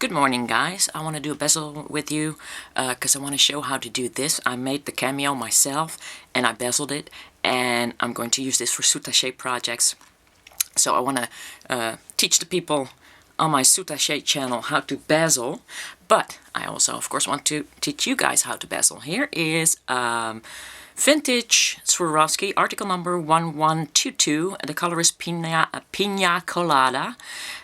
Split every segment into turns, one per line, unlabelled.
Good morning, guys. I want to do a bezel with you because I want to show how to do this. I made the cameo myself and I bezeled it, and I'm going to use this for soutache projects. So I want to teach the people on my soutache channel how to bezel, but I also of course want to teach you guys how to bezel. Here is vintage Swarovski, article number 1122. The color is Pina Colada,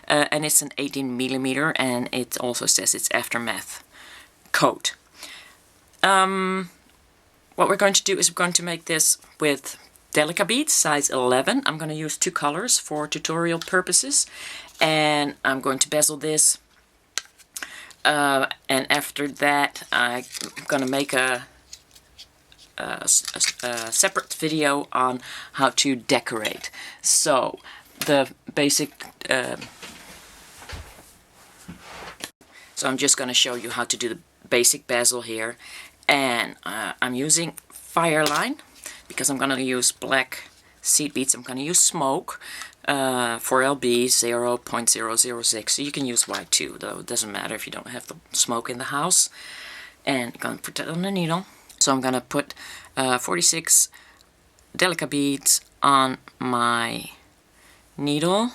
and it's an 18mm, and it also says it's aftermath coat. What we're going to do is we're going to make this with Delica beads, size 11. I'm going to use two colors for tutorial purposes, and I'm going to bezel this. And after that, I'm going to make a separate video on how to decorate. So the basic so I'm just going to show you how to do the basic bezel here, and I'm using Fireline because I'm going to use black seed beads. I'm going to use smoke for LB 0.006. So you can use white too, though it doesn't matter if you don't have the smoke in the house. And I'm going to put that on the needle. So I'm going to put 46 Delica beads on my needle.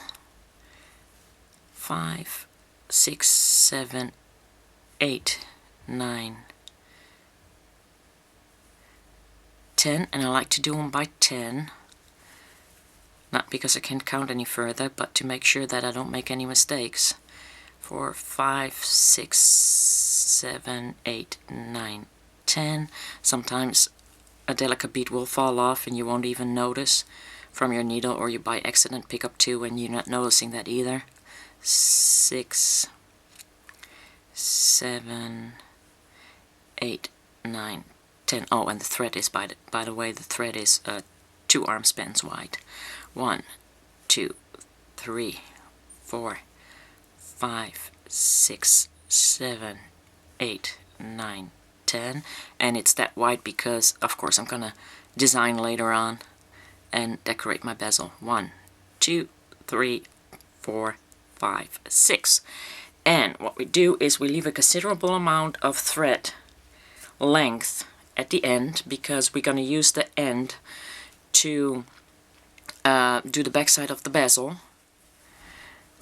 5, 6, 7, 8, 9, 10. And I like to do them by 10. Not because I can't count any further, but to make sure that I don't make any mistakes. 4, 5, 6, 7, 8, 9, 10. Sometimes a Delica bead will fall off and you won't even notice from your needle, or you by accident pick up 2 and you're not noticing that either. 6, 7, 8, 9, 10. Oh, and the thread is, by the way, the thread is 2 arm spans wide. 1, 2, 3, 4, 5, 6, 7, 8, 9, 10. And it's that wide because, of course, I'm going to design later on and decorate my bezel. 1, 2, 3, 4, 5, 6. And what we do is we leave a considerable amount of thread length at the end, because we're going to use the end to do the back side of the bezel.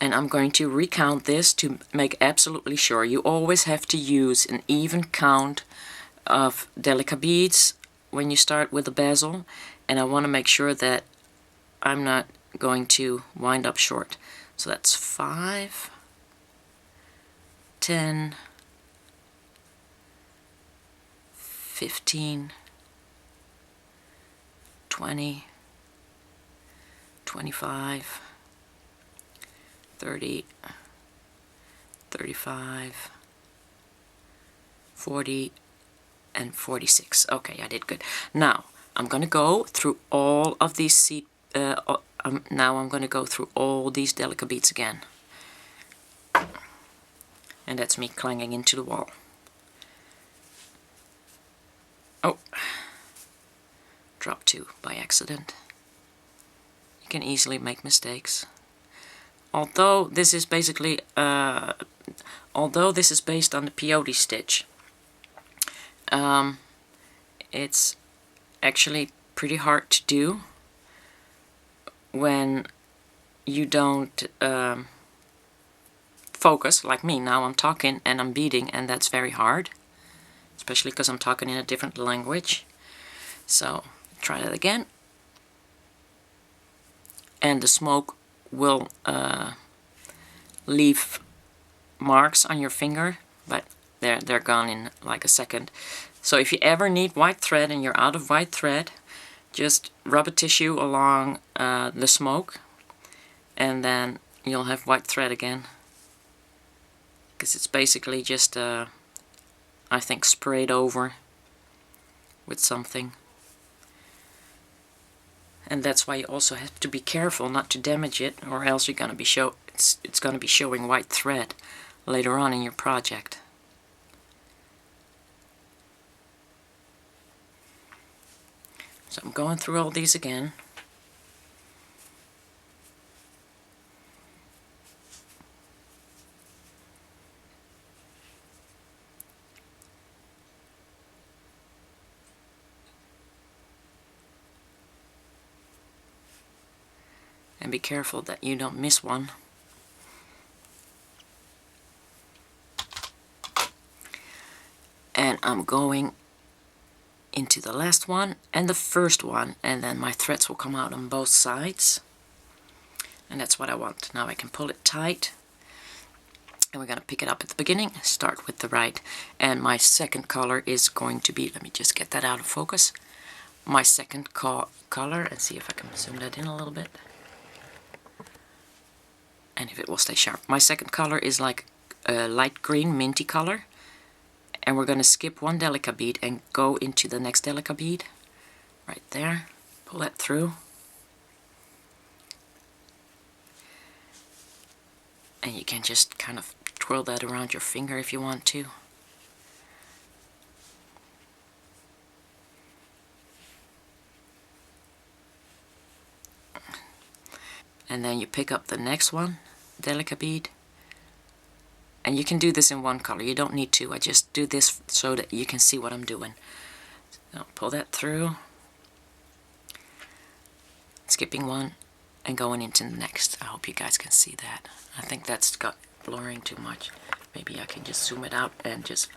And I'm going to recount this to make absolutely sure. You always have to use an even count of Delica beads when you start with the bezel, and I want to make sure that I'm not going to wind up short. So that's 5, 10, 15, 20, 25, 30, 35, 40, and 46. Okay, I did good. Now I'm going to go through all of these seed. Now I'm going to go through all these Delica beads again, and that's me clanging into the wall. Oh, drop 2 by accident. You can easily make mistakes. Although this is basically, although this is based on the peyote stitch, it's actually pretty hard to do when you don't focus, like me. Now I'm talking and I'm beading, and that's very hard, especially because I'm talking in a different language. So try that again. And the smoke will leave marks on your finger, but they're gone in like a second. So if you ever need white thread and you're out of white thread, just rub a tissue along the smoke, and then you'll have white thread again. Because it's basically just, I think, sprayed over with something. And that's why you also have to be careful not to damage it, or else you're going to be it's going to be showing white thread later on in your project. So I'm going through all these again. and be careful that you don't miss one. And I'm going into the last one and the first one, and then my threads will come out on both sides, and that's what I want. Now I can pull it tight, and we're going to pick it up at the beginning, start with the right, and my second color is going to be, let me just get that out of focus, my second color, and see if I can zoom that in a little bit, and if it will stay sharp. My second color is like a light green minty color, and we're going to skip one delica bead and go into the next delica bead right there, pull that through, and you can just kind of twirl that around your finger if you want to. And then you pick up the next one, delica bead, and you can do this in one color, you don't need to, I just do this so that you can see what I'm doing. So pull that through, skipping one and going into the next. I hope you guys can see that. I think that's got blurring too much. Maybe I can just zoom it out and just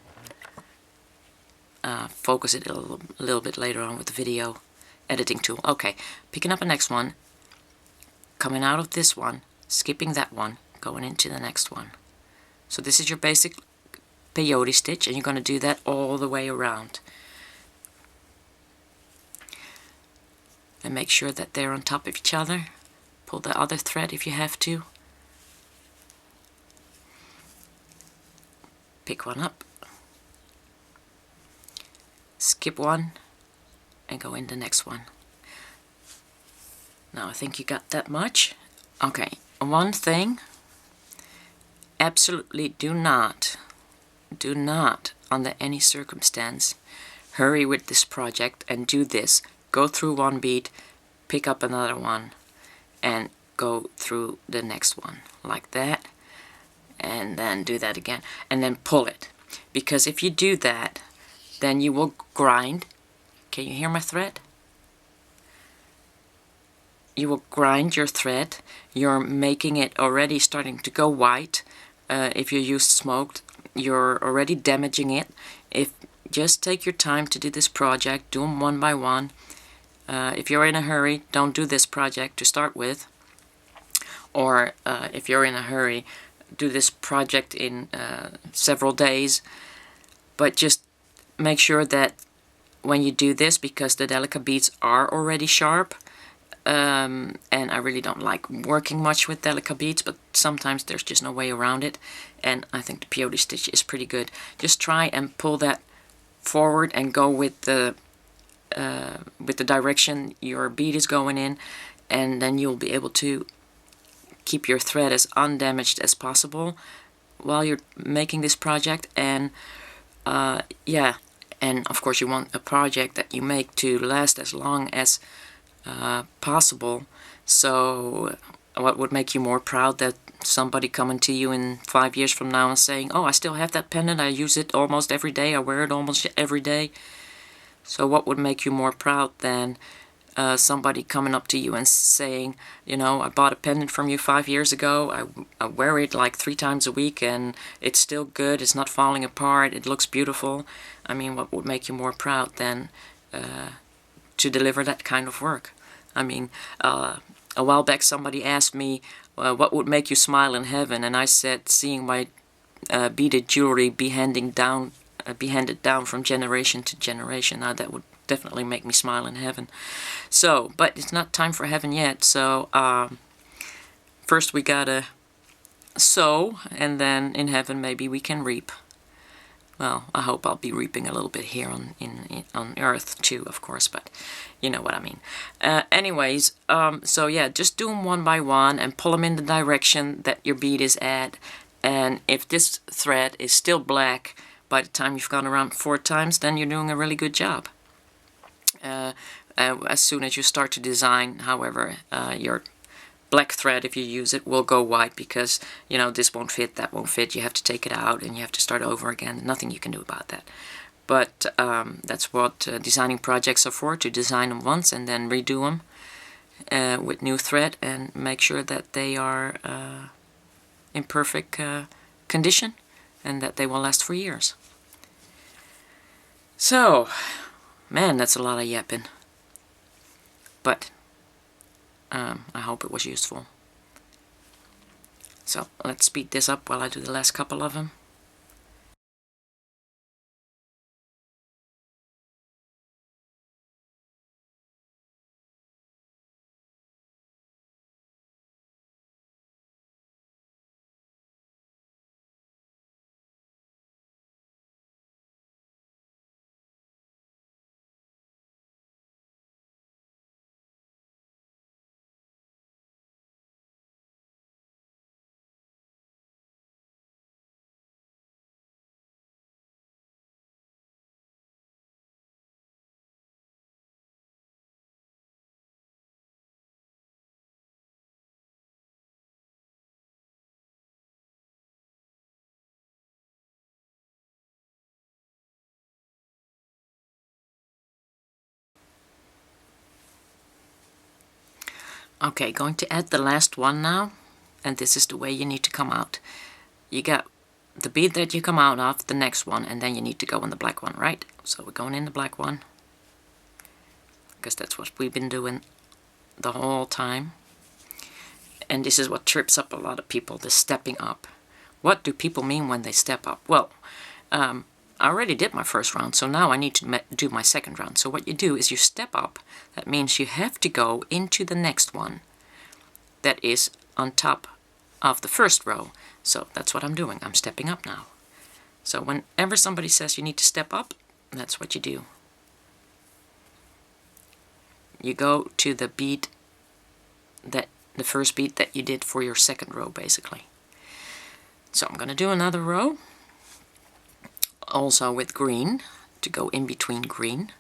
focus it a little bit later on with the video editing tool. Okay, picking up the next one, coming out of this one, skipping that one, going into the next one. So this is your basic peyote stitch, and you're going to do that all the way around. And make sure that they're on top of each other. Pull the other thread if you have to. Pick one up. Skip one and go in the next one. Now I think you got that much. Okay, one thing. Absolutely do not under any circumstance hurry with this project and do this. Go through one bead, pick up another one, and go through the next one like that, and then do that again, and then pull it. Because if you do that, then you will grind. Can you hear my thread? You will grind your thread. You're making it already starting to go white. If you use smoked, you're already damaging it. Just take your time to do this project, do them one by one. If you're in a hurry, don't do this project to start with. Or if you're in a hurry, do this project in several days. But just make sure that when you do this, because the delica beads are already sharp, and I really don't like working much with delica beads, but sometimes there's just no way around it, and I think the peyote stitch is pretty good. Just try and pull that forward and go with the direction your bead is going in, and then you'll be able to keep your thread as undamaged as possible while you're making this project. And yeah, and of course you want a project that you make to last as long as possible. So what would make you more proud? That somebody coming to you in 5 years from now and saying, oh, I still have that pendant, I use it almost every day, I wear it almost every day. So what would make you more proud than somebody coming up to you and saying, you know, I bought a pendant from you 5 years ago, I wear it like 3 times a week and it's still good, it's not falling apart, it looks beautiful. I mean, what would make you more proud than to deliver that kind of work? I mean, a while back somebody asked me, what would make you smile in heaven? And I said, seeing my beaded jewelry be handed down from generation to generation. Now that would definitely make me smile in heaven. So, but it's not time for heaven yet. So first we gotta sow, and then in heaven maybe we can reap. Well, I hope I'll be reaping a little bit here on earth too, of course, but you know what I mean. Anyways, so yeah, just do them one by one and pull them in the direction that your bead is at. And if this thread is still black by the time you've gone around 4 times, then you're doing a really good job. As soon as you start to design, however, your black thread, if you use it, will go white because, you know, this won't fit, that won't fit. You have to take it out and you have to start over again. Nothing you can do about that. But that's what designing projects are for, to design them once and then redo them. with new thread and make sure that they are in perfect condition and that they will last for years. So, man, that's a lot of yapping. But I hope it was useful. So let's speed this up while I do the last couple of them. Okay, going to add the last one now, and this is the way you need to come out. You got the bead that you come out of, the next one, and then you need to go in the black one, right? So we're going in the black one, because that's what we've been doing the whole time. And this is what trips up a lot of people, the stepping up. What do people mean when they step up? Well, I already did my first round, so now I need to do my second round. So what you do is you step up. That means you have to go into the next one that is on top of the first row. So that's what I'm doing. I'm stepping up now. So whenever somebody says you need to step up, that's what you do. You go to the bead that the first bead that you did for your second row, basically. So I'm going to do another row, also with green, to go in between green.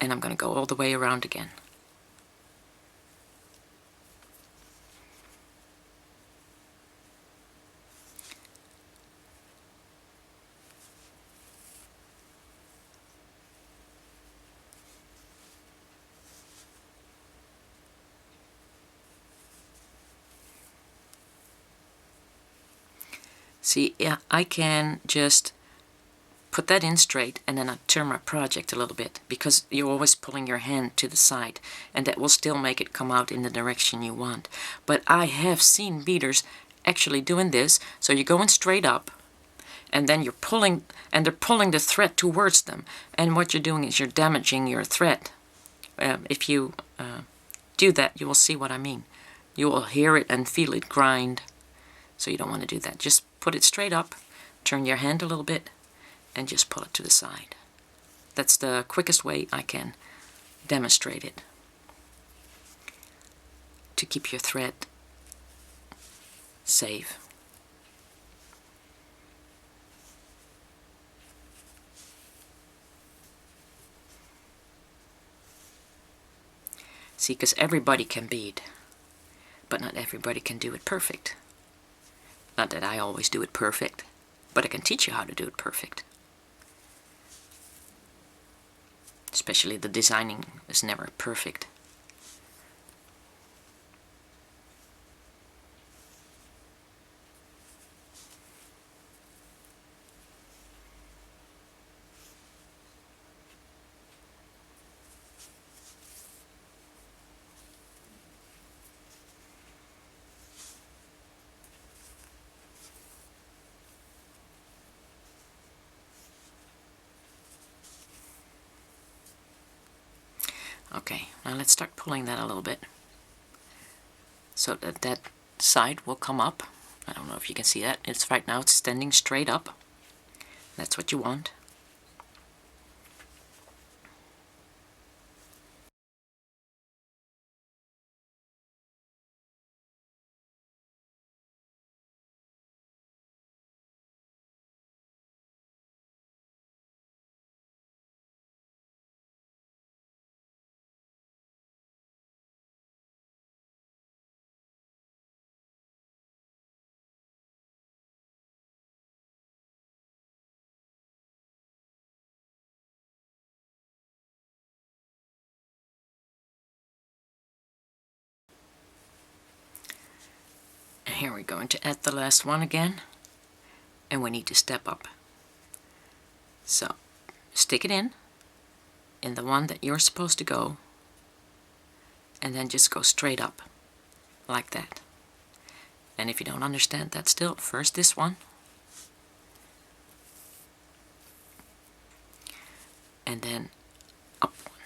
And I'm going to go all the way around again. See, yeah, I can just put that in straight and then I turn my project a little bit, because you're always pulling your hand to the side and that will still make it come out in the direction you want. But I have seen beaders actually doing this, so you're going straight up and then you're pulling, and they're pulling the thread towards them, and what you're doing is you're damaging your thread. If you do that, you will see what I mean. You will hear it and feel it grind, so you don't want to do that. Just put it straight up, turn your hand a little bit, and just pull it to the side. That's the quickest way I can demonstrate it, to keep your thread safe. See, because everybody can bead, but not everybody can do it perfect. Not that I always do it perfect, but I can teach you how to do it perfect. Especially the designing is never perfect. Okay, now let's start pulling that a little bit, so that that side will come up. I don't know if you can see that. It's right now, it's standing straight up. That's what you want. here we're going to add the last one again, and we need to step up. So stick it in the one that you're supposed to go, and then just go straight up like that. And if you don't understand that still, first this one, and then up one,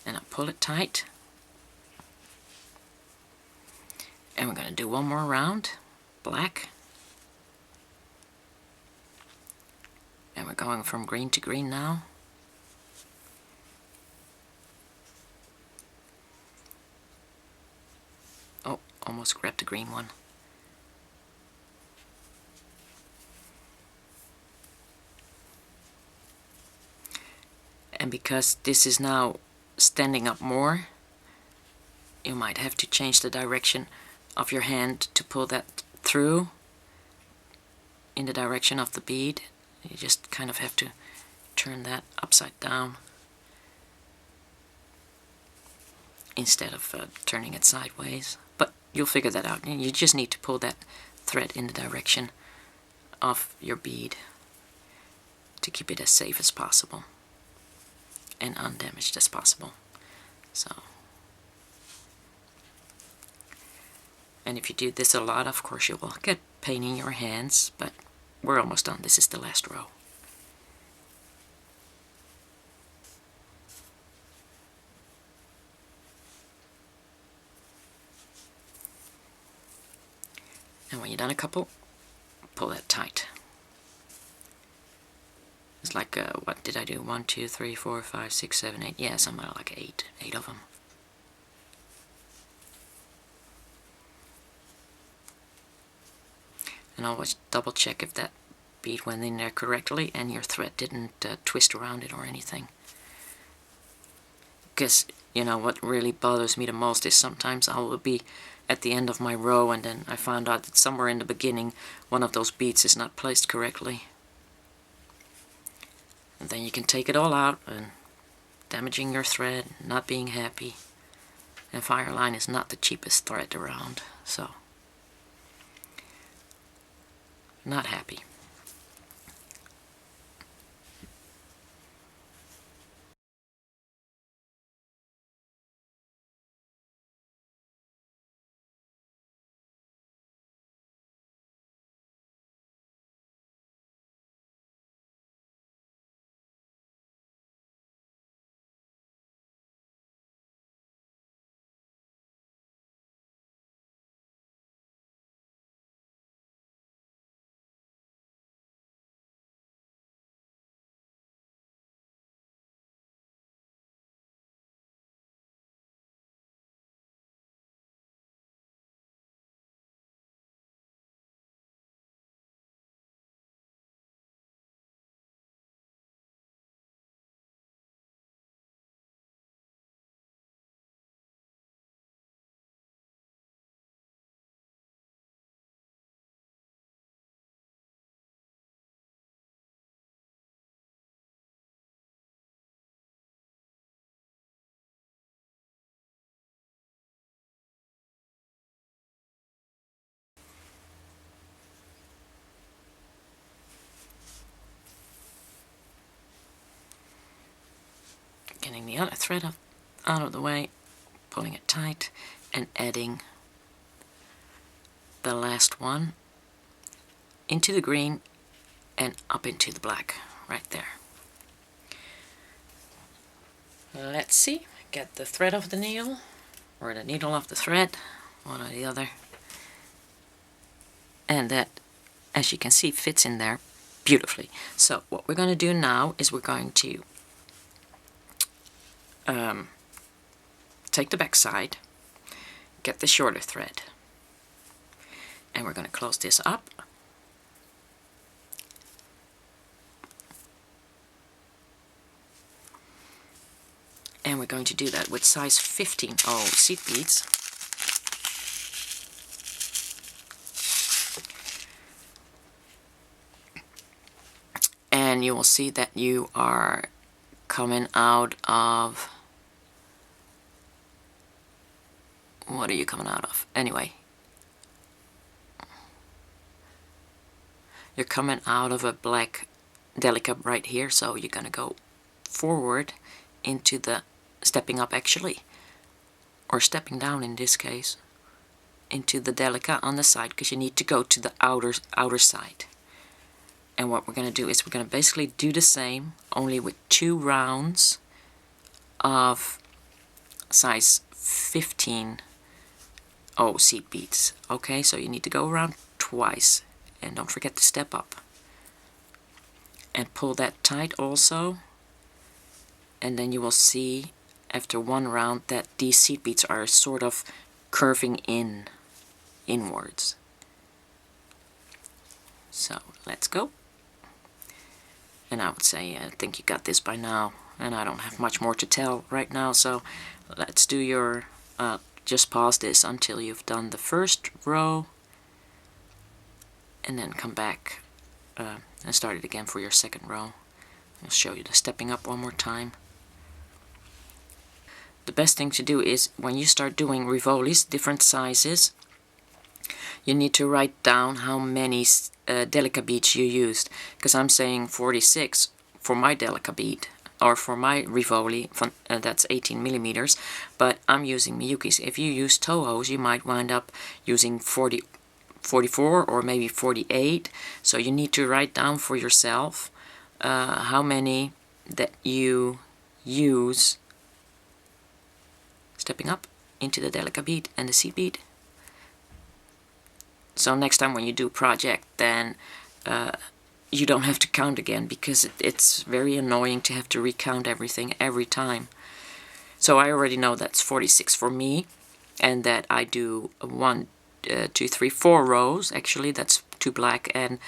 and I pull it tight, and we're going to do one more round, black, and we're going from green to green now. Oh, almost grabbed the green one. And because this is now standing up more, you might have to change the direction of your hand to pull that through in the direction of the bead. You just kind of have to turn that upside down instead of turning it sideways. But you'll figure that out. You just need to pull that thread in the direction of your bead to keep it as safe as possible and undamaged as possible. So, and if you do this a lot, of course you will get pain in your hands, but we're almost done. This is the last row. And when you've done a couple, pull that tight. It's like, what did I do? 1, 2, 3, 4, 5, 6, 7, 8. Yeah, something like 8 of them. And always double check if that bead went in there correctly and your thread didn't twist around it or anything. Because, you know, what really bothers me the most is sometimes I will be at the end of my row and then I found out that somewhere in the beginning one of those beads is not placed correctly. And then you can take it all out and damaging your thread, not being happy. And Fireline is not the cheapest thread around, so not happy. Getting the other thread out of the way, pulling it tight, and adding the last one into the green and up into the black right there. Let's see, get the thread off the needle, or the needle off the thread, one or the other. And that, as you can see, fits in there beautifully. So what we're going to do now is we're going to take the back side, get the shorter thread, and we're going to close this up. And we're going to do that with size 15/0 seed beads. And you will see that you are coming out of What are you coming out of? Anyway, you're coming out of a black delica right here, so you're gonna go forward into the, stepping up actually, or stepping down in this case, into the delica on the side, because you need to go to the outer side. And what we're going to do is we're going to basically do the same, only with 2 rounds of size 15 seed beads. Okay, so you need to go around twice, and don't forget to step up and pull that tight also, and then you will see after 1 round that these seed beads are sort of curving inwards. So let's go. And I would say, I think you got this by now, and I don't have much more to tell right now, so let's do your, just pause this until you've done the first row, and then come back and start it again for your second row. I'll show you the stepping up one more time. The best thing to do is, when you start doing Rivolis, different sizes, you need to write down how many delica beads you used, because I'm saying 46 for my delica bead, or for my Rivoli, that's 18 millimeters, but I'm using Miyuki's. If you use Toho's, you might wind up using 44 or maybe 48, so you need to write down for yourself how many that you use stepping up into the delica bead and the seed bead. So next time when you do project, then you don't have to count again, because it's very annoying to have to recount everything every time. So I already know that's 46 for me, and that I do 1, 2, 3, 4 rows. Actually, that's 2 black and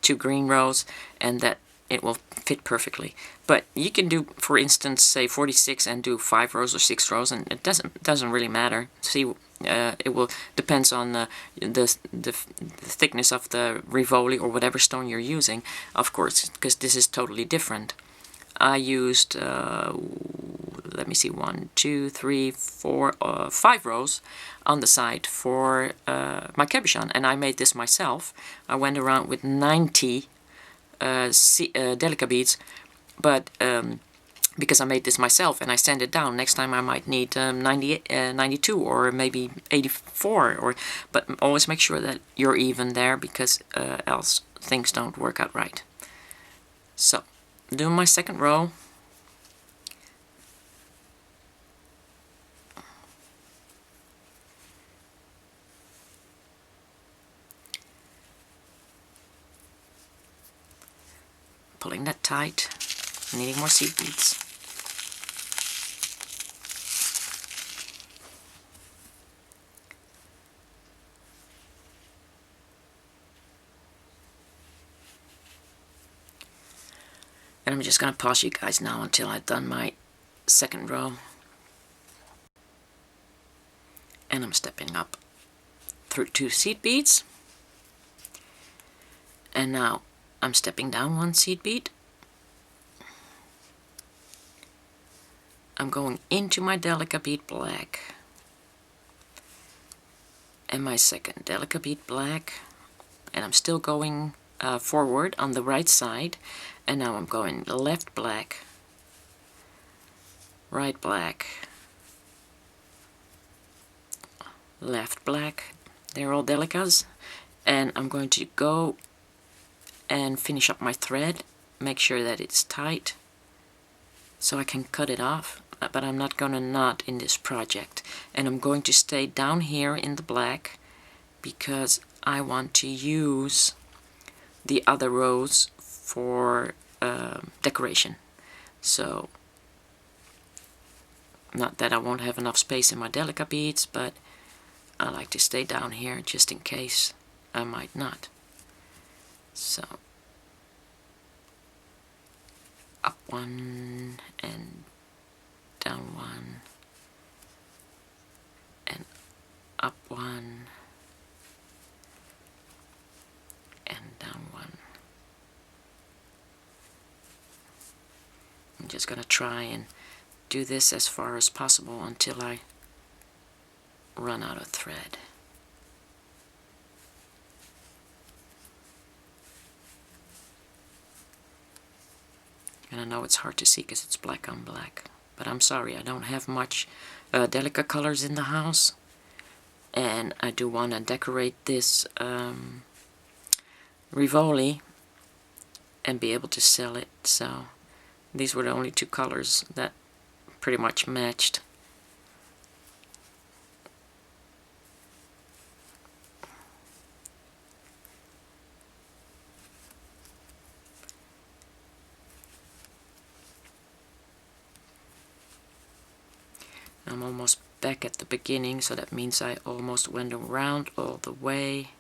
2 green rows, and that it will fit perfectly. But you can do, for instance, say 46 and do 5 rows or 6 rows, and it doesn't really matter. See, it will depends on the thickness of the Rivoli or whatever stone you're using, of course, because this is totally different. I used let me see, 1, 2, 3, 4, 5 rows on the side for my cabochon, and I made this myself. I went around with 90 delica beads, but because I made this myself and I sand it down, next time I might need 92 or maybe 84, but always make sure that you're even there, because else things don't work out right. So, doing my second row. Pulling that tight, needing more seed beads. And I'm just going to pause you guys now until I've done my second row. And I'm stepping up through 2 seed beads. And now I'm stepping down 1 seed bead. I'm going into my delica bead black. And my second delica bead black. And I'm still going forward on the right side. And now I'm going left black, right black, left black. They're all delicas. And I'm going to go and finish up my thread, make sure that it's tight so I can cut it off, but I'm not going to knot in this project. And I'm going to stay down here in the black because I want to use the other rows for decoration. So, not that I won't have enough space in my delica beads, but I like to stay down here just in case I might not. So, up 1 and down 1 and up 1 and down 1. I'm just going to try and do this as far as possible until I run out of thread. And I know it's hard to see because it's black on black, but I'm sorry, I don't have much delicate colors in the house, and I do want to decorate this Rivoli and be able to sell it, so these were the only two colors that pretty much matched. I'm almost back at the beginning, so that means I almost went around all the way,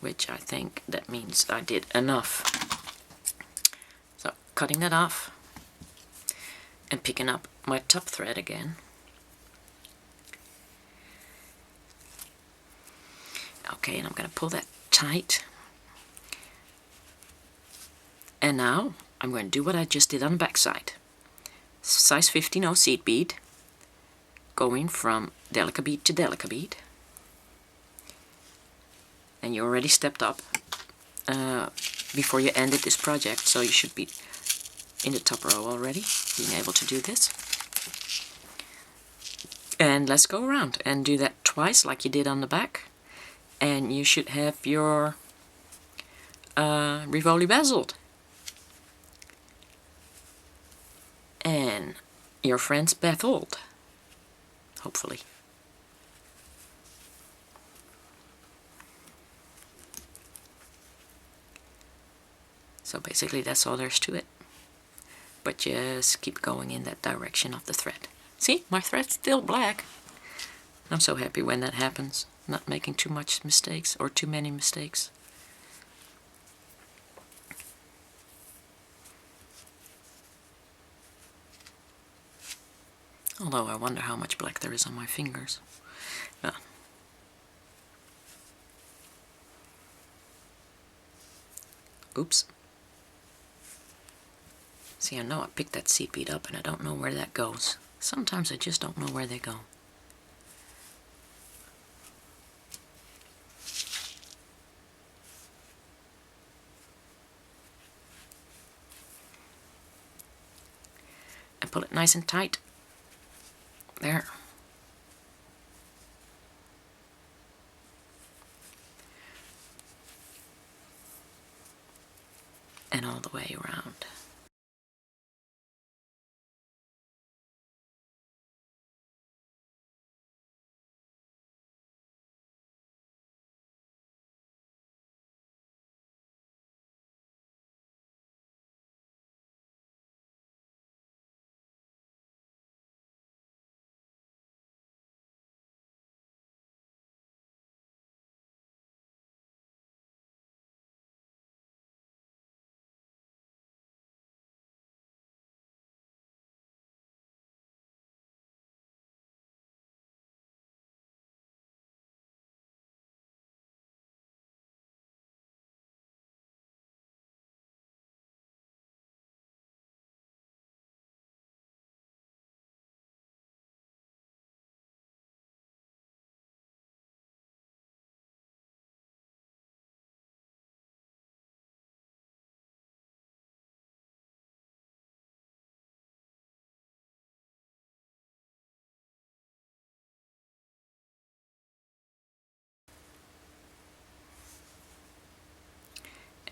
which I think that means I did enough. So cutting that off and picking up my top thread again. Okay, and I'm going to pull that tight. And now I'm going to do what I just did on the back side. Size 15 seed bead, going from delicate bead to delicate bead, and you already stepped up before you ended this project, so you should be in the top row already, being able to do this. And let's go around and do that twice like you did on the back, and you should have your Rivoli bezeled. And your friends beveled, hopefully. So basically that's all there's to it. But just keep going in that direction of the thread. See, my thread's still black. I'm so happy when that happens. Not making too much mistakes or too many mistakes. Although I wonder how much black there is on my fingers. Oops. See, I know I picked that seed bead up and I don't know where that goes. Sometimes I just don't know where they go. And pull it nice and tight. There. And all the way around.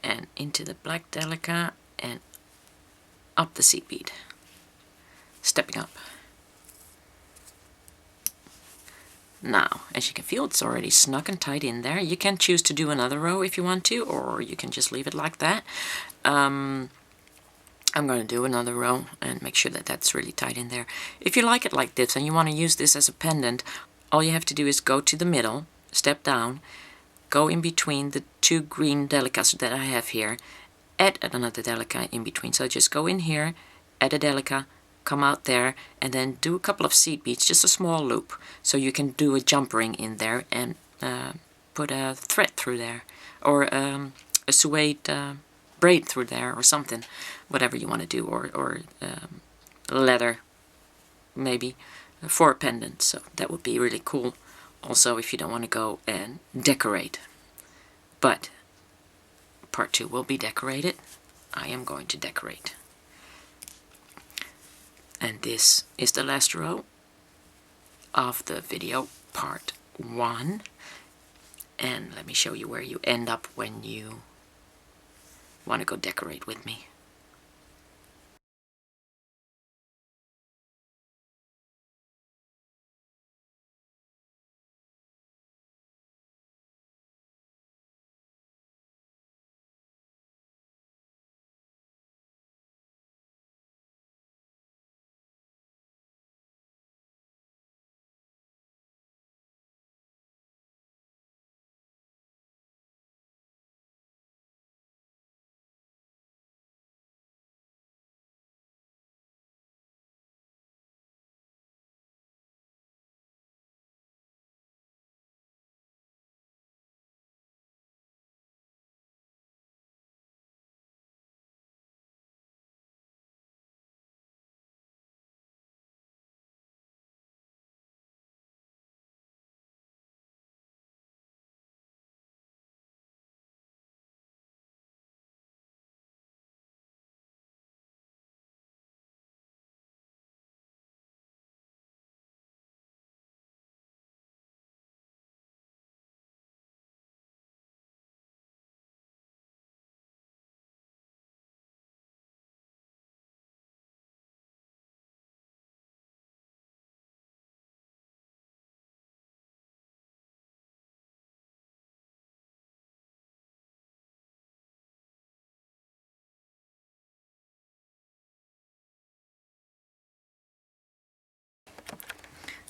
And into the black delica and up the seed bead. Stepping up. Now, as you can feel, it's already snug and tight in there. You can choose to do another row if you want to, or you can just leave it like that. I'm going to do another row and make sure that that's really tight in there. If you like it like this and you want to use this as a pendant, all you have to do is go to the middle, step down, go in between the two green delicas that I have here, add another delica in between. So just go in here, add a delica, come out there, and then do a couple of seed beads, just a small loop, so you can do a jump ring in there and put a thread through there, or a suede braid through there, or something, whatever you want to do, or leather, maybe, for a pendant, so that would be really cool. Also, if you don't want to go and decorate. But part 2 will be decorated. I am going to decorate. And this is the last row of the video, part 1. And let me show you where you end up when you want to go decorate with me.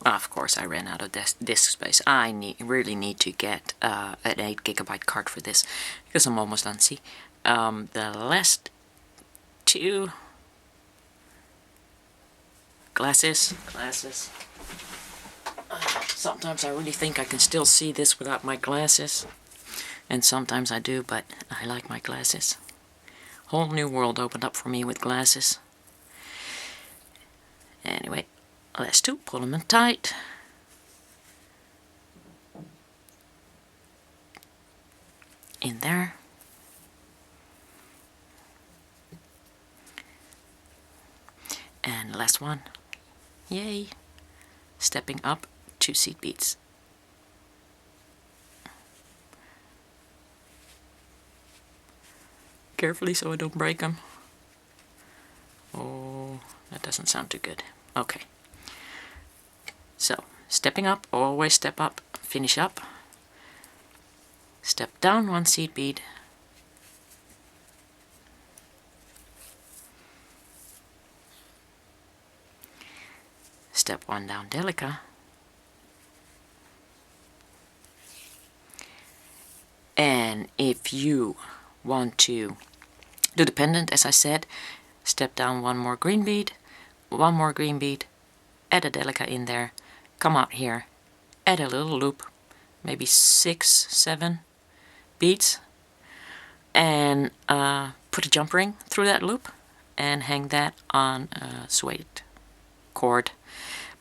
Of course, I ran out of disk space. I really need to get an 8GB card for this, because I'm almost done. See, the last 2 glasses. Sometimes I really think I can still see this without my glasses, and sometimes I do, but I like my glasses. Whole new world opened up for me with glasses. Anyway. Last 2, pull them in tight. In there. And last one. Yay! Stepping up 2 seed beads. Carefully so I don't break them. Oh, that doesn't sound too good. Okay. So, stepping up, always step up, finish up, step down 1 seed bead, step 1 down delica, and if you want to do the pendant, as I said, step down 1 more green bead, 1 more green bead, add a delica in there, come out here, add a little loop, maybe 6, 7 beads, and put a jump ring through that loop and hang that on a suede cord.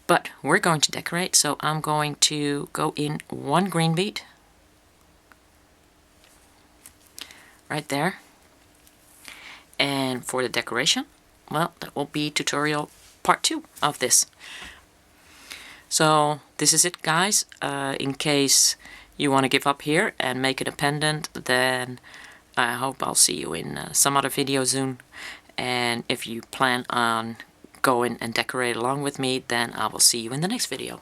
But we're going to decorate, so I'm going to go in 1 green bead right there. And for the decoration, well, that will be tutorial part 2 of this. So this is it, guys. In case you want to give up here and make it a pendant, then I hope I'll see you in some other video soon. And if you plan on going and decorate along with me, then I will see you in the next video.